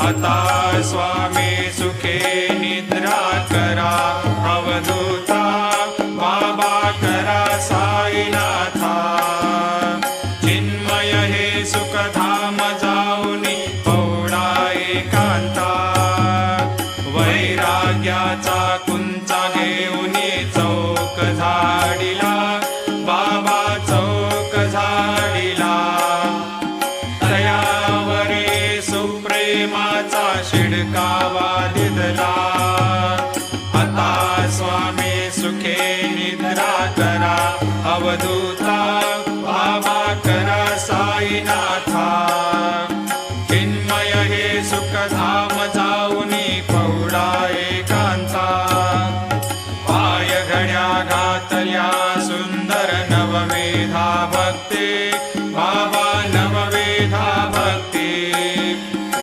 आता स्वामी सुखे निद्रा करा अवधूता बाबा करा साईनाथा चिन्मय हे सुखधाम जाऊनी पौडा एकांता वैराग्याचा कुंचा घेऊनी चौक झाडिला बाबा चौक झाडिला दयावरी सुप्रेमाचा शिडकावा दिदला आता स्वामी सुखे निद्रा करा अवधूता बाबा करा साईनाथा चिन्मय हे सुखधा